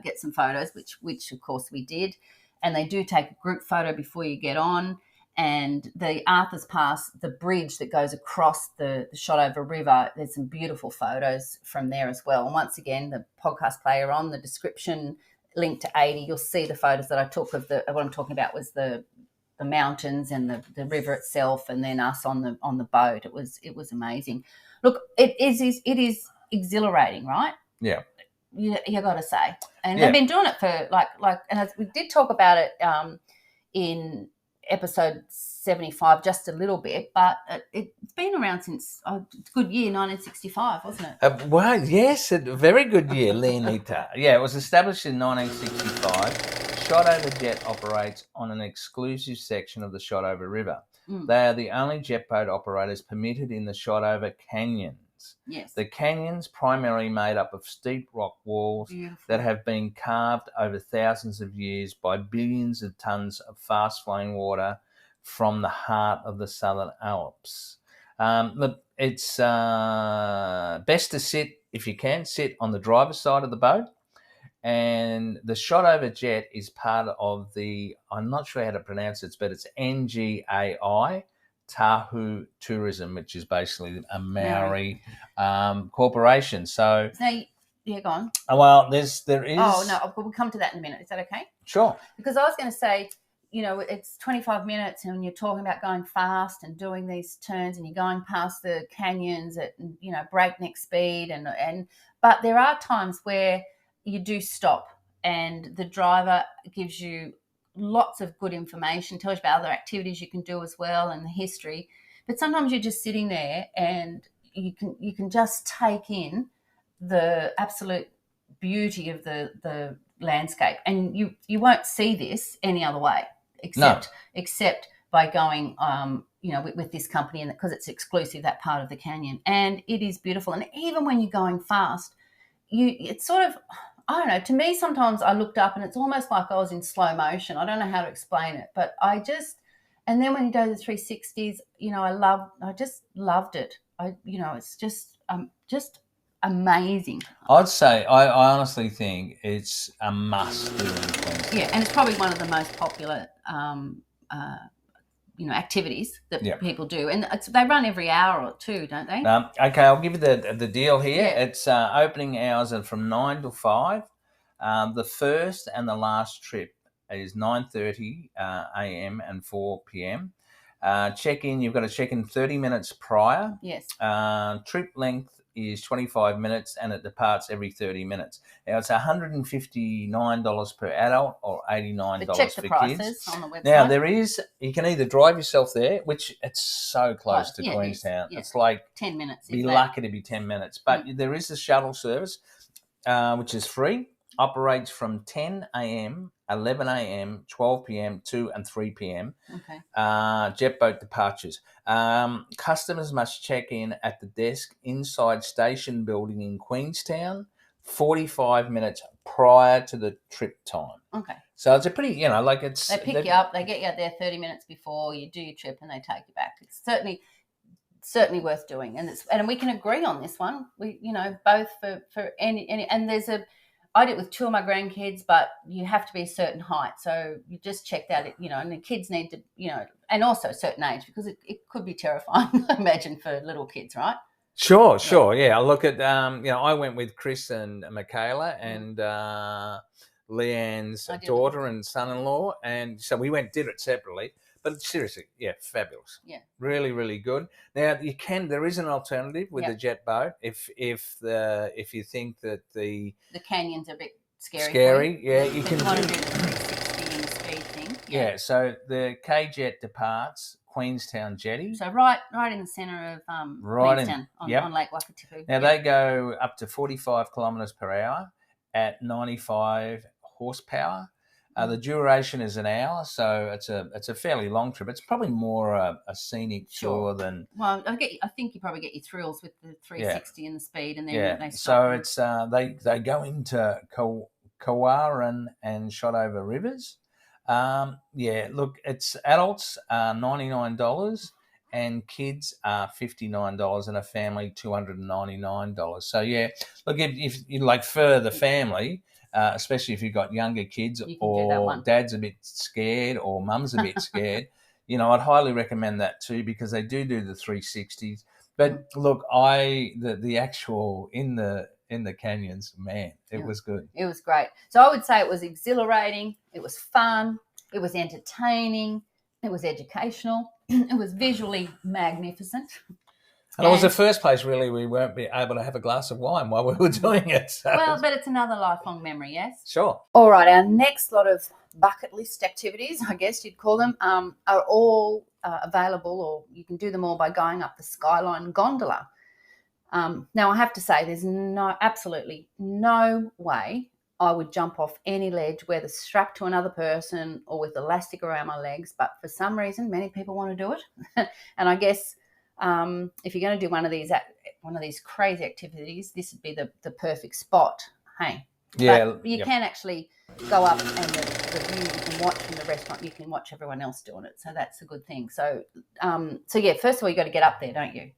get some photos, which of course we did. And they do take a group photo before you get on. And the Arthur's Pass, the bridge that goes across the Shotover River, there's some beautiful photos from there as well. And once again, the podcast player on the description, link to 80, you'll see the photos that I took of what I'm talking about was the mountains and the river itself, and then us on the boat. It was amazing. Look, it is exhilarating, right? Yeah. You got to say. And they've been doing it for like, and as we did talk about it in episode 75 just a little bit, but it's been around since good year 1965, wasn't it? Well, yes, a very good year, Leonita. Yeah, it was established in 1965. Shotover Jet operates on an exclusive section of the Shotover River. They are the only jet boat operators permitted in the Shotover Canyons. Yes. The canyons primarily made up of steep rock walls that have been carved over thousands of years by billions of tons of fast-flowing water from the heart of the Southern Alps. Look, it's best to sit, if you can, sit on the driver's side of the boat. And the Shotover Jet is part of I'm not sure how to pronounce it, but it's NGAI, Tahu Tourism, which is basically a Maori corporation. So yeah, go on. Well, there is. Oh no, we'll come to that in a minute. Is that okay? Sure. Because I was going to say, it's 25 minutes, and you're talking about going fast and doing these turns, and you're going past the canyons at breakneck speed, but there are times where you do stop, and the driver gives you lots of good information, tells you about other activities you can do as well, and the history. But sometimes you're just sitting there and you can just take in the absolute beauty of the landscape, and you won't see this any other way except by going with this company, and because it's exclusive, that part of the canyon, and it is beautiful. And even when you're going fast, it's sort of, I don't know, to me sometimes I looked up and it's almost like I was in slow motion. I don't know how to explain it, but and then when you do the 360s, I just loved it. It's just amazing. I'd say, I honestly think it's a must do in Queensland. Yeah, and it's probably one of the most popular activities that people do, and they run every hour or two, don't they? Okay, I'll give you the deal here. Yeah. It's opening hours are from 9 to 5. The first and the last trip is 9:30 a.m. and 4 p.m. Check-in, you've got to check in 30 minutes prior. Yes. Trip length is 25 minutes and it departs every 30 minutes. Now, it's $159 per adult or $89 but check for the prices kids. On the website. Now, you can either drive yourself there, which it's so close to Queenstown. It's like 10 minutes. Be lucky to be 10 minutes. But there is a shuttle service, which is free, operates from 10 a.m., 11 a.m., 12 p.m., 2 and 3 p.m. Okay. Jet boat departures. Customers must check in at the desk inside station building in Queenstown 45 minutes prior to the trip time. Okay. So it's a pretty, they pick you up, they get you out there 30 minutes before you do your trip, and they take you back. It's certainly worth doing, and we can agree on this one. We, both for any, and I did it with two of my grandkids, but you have to be a certain height. So you just check that, and the kids need to, and also a certain age, because it could be terrifying, I imagine, for little kids, right? Sure. Yeah. I look at, I went with Chris and Michaela and Leanne's daughter and son-in-law. And so we did it separately. But seriously, yeah, fabulous. Yeah. Really, really good. Now, there is an alternative with the jet boat if you think that the canyons are a bit scary. You can want to do the 360 and the speed thing. Yeah, so the K-Jet departs Queenstown Jetty. So right in the centre of Queenstown on Lake Wakatipu. Now they go up to 45 kilometres per hour at 95 horsepower. The duration is an hour, so it's a fairly long trip. It's probably more a scenic tour than. Well, I think you probably get your thrills with the 360 and the speed, and then they stop. So it's they go into Kawaran and Shotover rivers. Look, it's adults $99 and kids are $59 and a family $299. So look, if you like for the family. Especially if you've got younger kids or dad's a bit scared or mum's a bit scared, I'd highly recommend that too, because they do the 360s. But look, the actual in the canyons, man, it was good. It was great. So I would say it was exhilarating. It was fun. It was entertaining. It was educational. It was visually magnificent. And it was the first place, really, we weren't able to have a glass of wine while we were doing it. So. Well, but it's another lifelong memory, yes? Sure. All right, our next lot of bucket list activities, I guess you'd call them, are all available, or you can do them all by going up the Skyline Gondola. Now, I have to say there's absolutely no way I would jump off any ledge, whether strapped to another person or with elastic around my legs, but for some reason, many people want to do it. And I guess... if you're going to do one of these crazy activities, this would be the perfect spot. Hey, but you can actually go up, and the view you can watch from the restaurant, you can watch everyone else doing it. So that's a good thing. So, first of all, you got to get up there, don't you?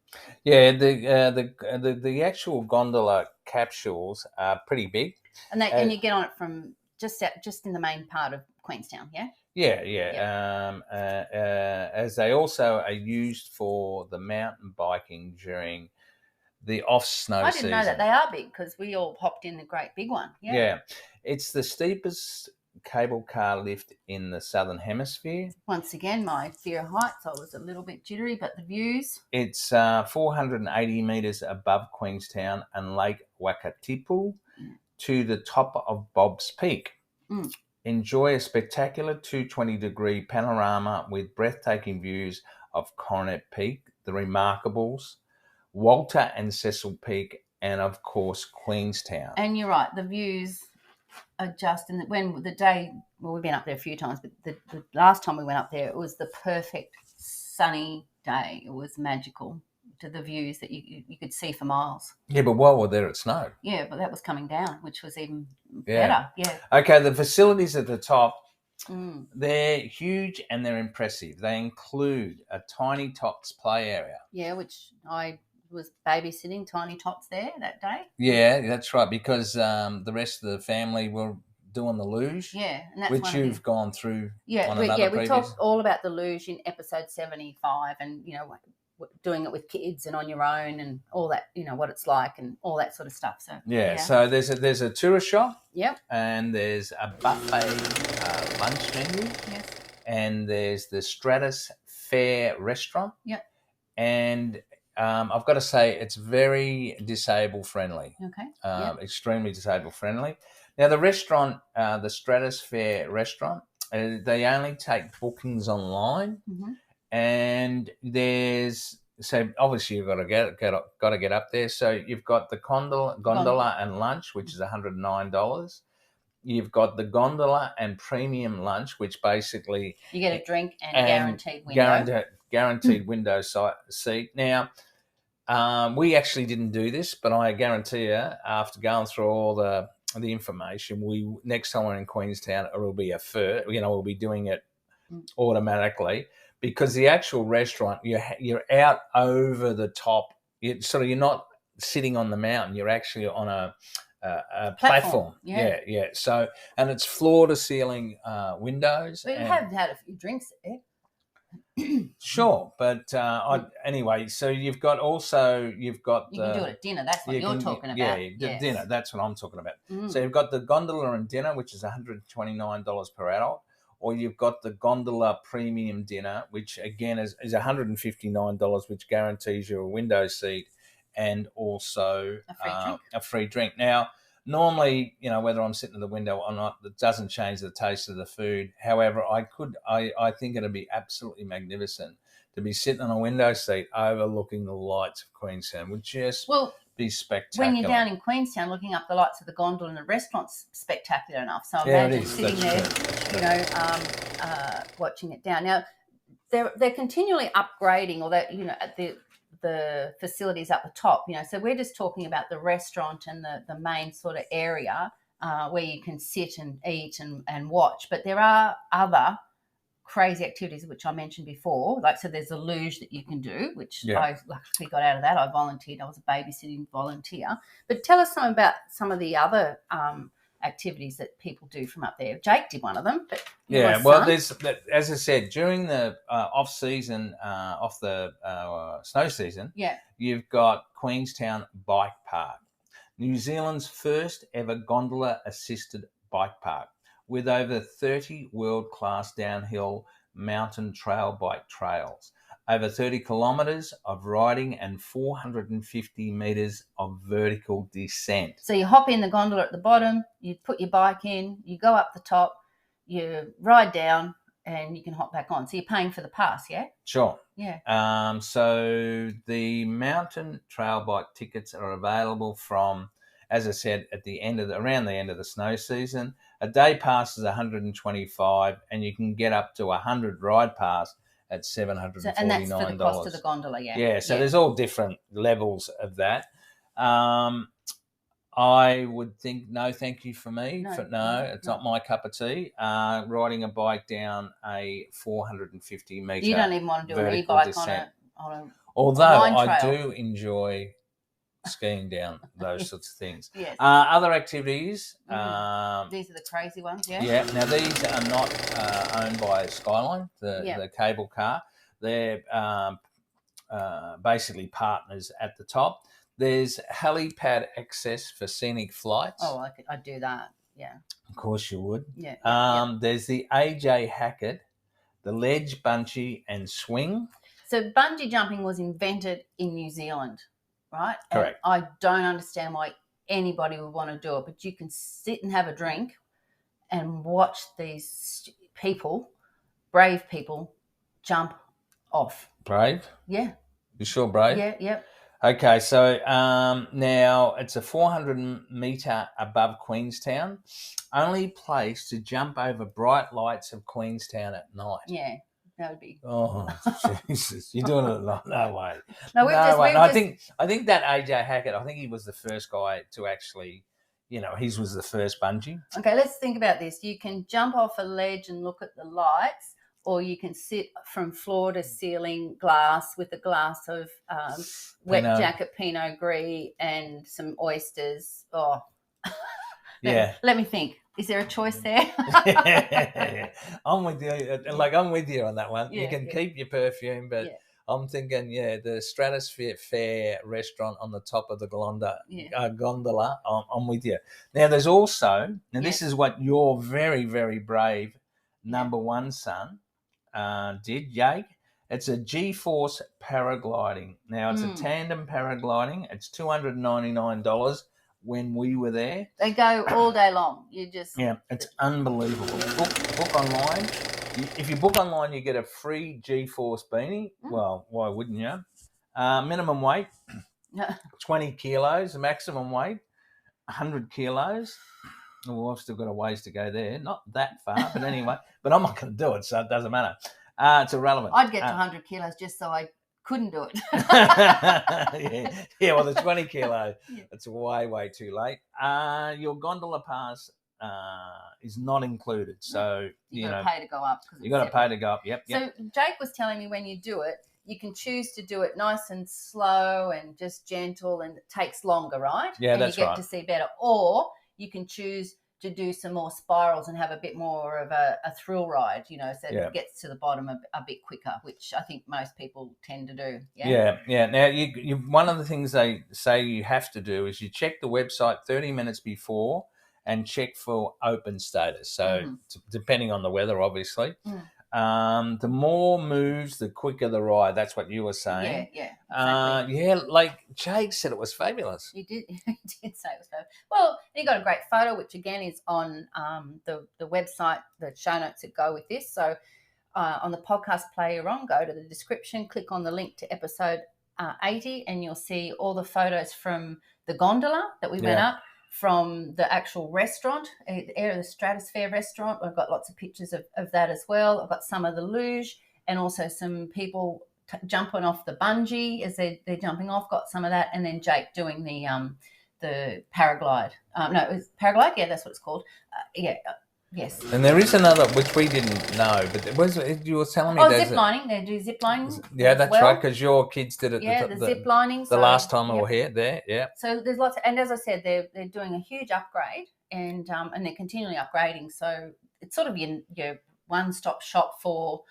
Yeah, the actual gondola capsules are pretty big, and you get on it from just in the main part of Queenstown, yeah. Yeah. As they also are used for the mountain biking during the off-snow season. I didn't know that. They are big, because we all hopped in the great big one. Yeah. It's the steepest cable car lift in the Southern Hemisphere. Once again, my fear of heights, I was a little bit jittery, but the views. It's 480 metres above Queenstown and Lake Wakatipu to the top of Bob's Peak. Mm. Enjoy a spectacular 220-degree panorama with breathtaking views of Coronet Peak, the Remarkables, Walter and Cecil Peak, and, of course, Queenstown. And you're right, the views adjust. And when the day, well, we've been up there a few times, but the last time we went up there, it was the perfect sunny day. It was magical to the views that you could see for miles. Yeah, but while we're there, it snowed. Yeah, but that was coming down, which was even Yeah. better. Yeah. Okay, the facilities at the top, Mm. they're huge and they're impressive. They include a Tiny Tots play area. Yeah, which I was babysitting Tiny Tots there that day. Yeah, that's right, because the rest of the family were doing the luge. Yeah, and that's which you've gone through. Yeah, on another we talked all about the luge in episode 75, and doing it with kids and on your own and all that, what it's like and all that sort of stuff. So so there's a tourist shop. Yep. And there's a buffet lunch menu. Yes. And there's the Stratus Fair restaurant. Yep. And I've got to say, it's very disabled friendly. Okay. Extremely disabled friendly. Now, the restaurant, the Stratus Fair restaurant, they only take bookings online. Mm-hmm. And so obviously you've got to get up there. So you've got the gondola and lunch, which is $109. You've got the gondola and premium lunch, which basically you get a drink and guaranteed window. Guaranteed window seat. Now, we actually didn't do this, but I guarantee you, after going through all the information, next time we're in Queenstown, it will be we'll be doing it automatically, because the actual restaurant, you're out over the top. You're not sitting on the mountain. You're actually on a platform. Yeah. So, and it's floor to ceiling windows. We have had a few drinks there. Sure, but anyway, so you can do it at dinner. That's what you're talking about. Yeah, dinner. That's what I'm talking about. Mm. So you've got the gondola and dinner, which is $129 per adult, or you've got the gondola premium dinner, which again is $159, which guarantees you a window seat and also a free drink. Now, normally, whether I'm sitting at the window or not, it doesn't change the taste of the food. However, I think it'd be absolutely magnificent to be sitting on a window seat overlooking the lights of Queenstown. Would just be spectacular. When you're down in Queenstown, looking up the lights of the gondola and the restaurant's spectacular enough. So imagine sitting there, watching it down. Now, they're continually upgrading, or that at the facilities up the top, so we're just talking about the restaurant and the main sort of area where you can sit and eat and watch. But there are other crazy activities, which I mentioned before. So there's a luge that you can do, which I luckily got out of that. I volunteered. I was a babysitting volunteer. But tell us about some of the other activities that people do from up there. Jake did one of them. But there's, as I said, during the off the snow season, you've got Queenstown Bike Park, New Zealand's first ever gondola assisted bike park, with over 30 world-class downhill mountain trail bike trails, over 30 kilometres of riding and 450 metres of vertical descent. So you hop in the gondola at the bottom, you put your bike in, you go up the top, you ride down, and you can hop back on. So you're paying for the pass, yeah? Sure. Yeah. So the mountain trail bike tickets are available from, as I said, around the end of the snow season. A day pass is $125, and you can get up to 100 ride pass at $749. And that's for the cost of the gondola, yeah. Yeah, so there's all different levels of that. I would think no, thank you for me. It's not my cup of tea. Riding a bike down a 450 metre. You don't even want to do an e-bike descent. on a Although I do enjoy skiing down those sorts of things. Yes. Other activities. These are the crazy ones, yeah? Yeah. Now, these are not owned by Skyline, the cable car. They're basically partners at the top. There's helipad access for scenic flights. Oh, I'd do that, yeah. Of course you would. Yeah. There's the AJ Hackett, the ledge, bungee and swing. So bungee jumping was invented in New Zealand, right? Correct. And I don't understand why anybody would want to do it, but you can sit and have a drink and watch these brave people, jump off. Brave? Yeah. You sure brave? Yeah, yep. Okay, so now it's a 400-metre above Queenstown. Only place to jump over bright lights of Queenstown at night. Yeah, that would be. Oh, Jesus. You're doing it at night. No way. No, No way. No, I think that AJ Hackett, I think he was the first guy to actually, his was the first bungee. Okay, let's think about this. You can jump off a ledge and look at the lights, or you can sit from floor to ceiling glass with a glass of wet jacket Pinot Gris and some oysters. Oh, yeah. Let me think. Is there a choice there? I'm with you. I'm with you on that one. Yeah, you can keep your perfume, but I'm thinking, the Stratosphere Fair restaurant on the top of the gondola. I'm with you. Now, there's also, this is what your very, very brave number one son did, Jake. It's a G-Force paragliding. Now, it's a tandem paragliding. It's $299 when we were there. They go all day long. It's unbelievable. Book online. If you book online, you get a free G-Force beanie. Well, why wouldn't you? Minimum weight, 20 kilos. Maximum weight, 100 kilos. Well, I've still got a ways to go there. Not that far, but anyway. But I'm not going to do it, so it doesn't matter. It's irrelevant. I'd get to 100 kilos just so I couldn't do it. Well, the 20 kilo, it's way, way too late. Your gondola pass is not included. So, you got to pay to go up. You got to pay to go up, yep. So Jake was telling me when you do it, you can choose to do it nice and slow and just gentle, and it takes longer, right? Yeah, and that's you get right. to see better. Or you can choose to do some more spirals and have a bit more of a thrill ride, so it gets to the bottom a bit quicker, which I think most people tend to do. Yeah. Now, you one of the things they say you have to do is you check the website 30 minutes before and check for open status. So depending on the weather, obviously. The more moves, the quicker the ride. That's what you were saying. Yeah, exactly. Like Jake said, it was fabulous. He did say it was fabulous. Well, he got a great photo, which again is on the website, the show notes that go with this. So on the podcast player on, go to the description, click on the link to episode 80, and you'll see all the photos from the gondola that we went up, from the actual restaurant, the Stratosphere restaurant. I've got lots of pictures of that as well. I've got some of the luge, and also some people jumping off the bungee as they're jumping off. Got some of that, and then Jake doing the paraglide. No, it was paraglide. Yeah, that's what it's called. Yes. And there is another which we didn't know, but you were telling me. Zip lining. They do zip lining. Yeah, that's right, because your kids did it. Yeah, the zip lining. The last time we were here, there. Yeah. So there's lots, and as I said, they're doing a huge upgrade, and they're continually upgrading. So it's sort of your one-stop shop for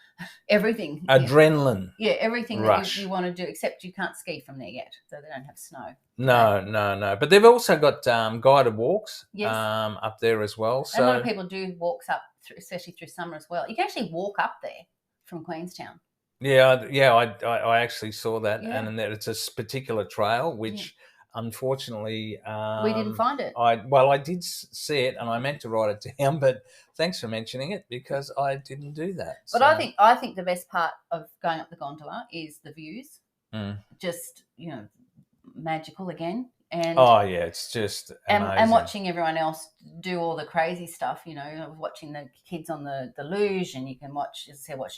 everything. Adrenaline. Yeah, everything that you want to do, except you can't ski from there yet, so they don't have snow. No. But they've also got guided walks up there as well. So a lot of people do walks up, especially through summer as well. You can actually walk up there from Queenstown. Yeah, I actually saw that, and it's a particular trail which. Unfortunately, we didn't find it. I did see it, and I meant to write it down, but thanks for mentioning it, because I didn't do that. But I think the best part of going up the gondola is the views. Just magical again. And it's just amazing. And watching everyone else do all the crazy stuff. Watching the kids on the luge, and you can watch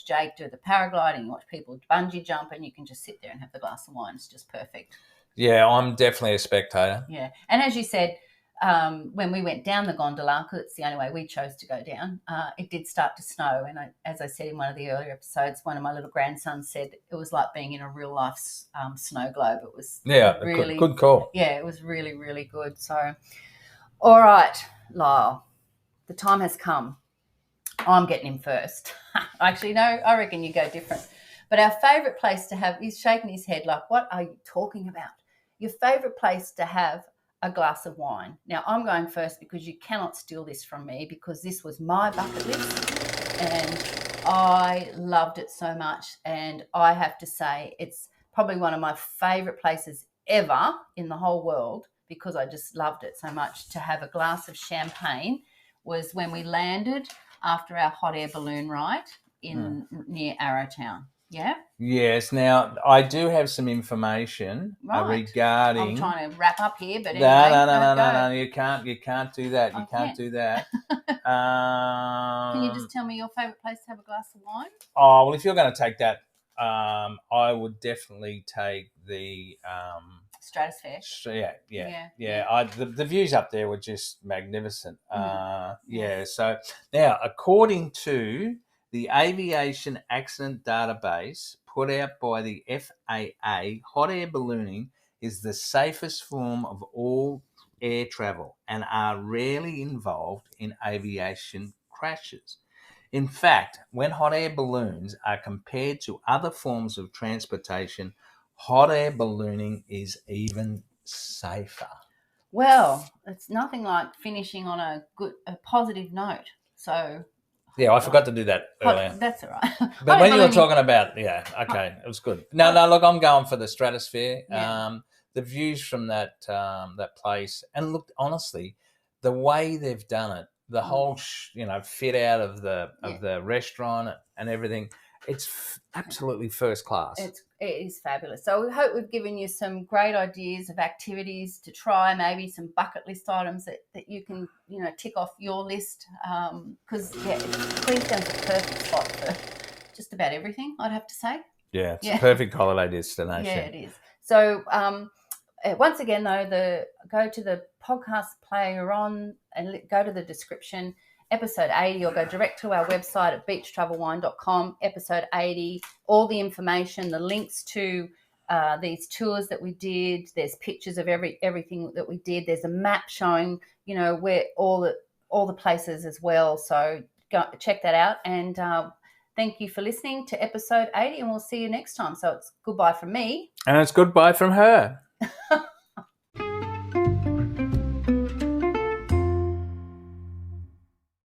Jake do the paragliding, watch people bungee jump, and you can just sit there and have the glass of wine. It's just perfect. Yeah, I'm definitely a spectator. Yeah. And as you said, when we went down the gondola, because it's the only way we chose to go down, it did start to snow. And as I said in one of the earlier episodes, one of my little grandsons said it was like being in a real life snow globe. It was really good call. Yeah, it was really, really good. So, all right, Lyle, the time has come. I'm getting him first. Actually, no, I reckon you go different. But our favourite place to have, he's shaking his head like, what are you talking about? Your favourite place to have a glass of wine. Now, I'm going first because you cannot steal this from me, because this was my bucket list and I loved it so much. And I have to say it's probably one of my favourite places ever in the whole world, because I just loved it so much. To have a glass of champagne was when we landed after our hot air balloon ride near Arrowtown. Yeah. Yes. Now, I do have some information Right. regarding. I'm trying to wrap up here, but No, anyway, no. You can't do that. You can't do that. Can you just tell me your favourite place to have a glass of wine? Oh well, if you're going to take that, I would definitely take the Stratosphere. Yeah. The views up there were just magnificent. So now, according to the Aviation Accident Database put out by the FAA, hot air ballooning is the safest form of all air travel and are rarely involved in aviation crashes. In fact, when hot air balloons are compared to other forms of transportation, hot air ballooning is even safer. Well, it's nothing like finishing on a positive note. So yeah, I forgot to do that earlier. That's all right. But when you were talking about, it was good. No, look, I'm going for the Stratosphere. Yeah. The views from that place, and look, honestly, the way they've done it, the whole fit out of the restaurant and everything, it's absolutely first class. It is fabulous. So we hope we've given you some great ideas of activities to try, maybe some bucket list items that you can tick off your list, because Queenstown's a perfect spot for just about everything, I'd have to say. Yeah, it's a perfect holiday destination. Yeah, it is. So once again, though, go to the podcast player you're on and go to the description, episode 80, or go direct to our website at beachtravelwine.com, episode 80, all the information, the links to these tours that we did. There's pictures of everything that we did. There's a map showing, where all the places as well. So go check that out. And thank you for listening to episode 80, and we'll see you next time. So it's goodbye from me. And it's goodbye from her.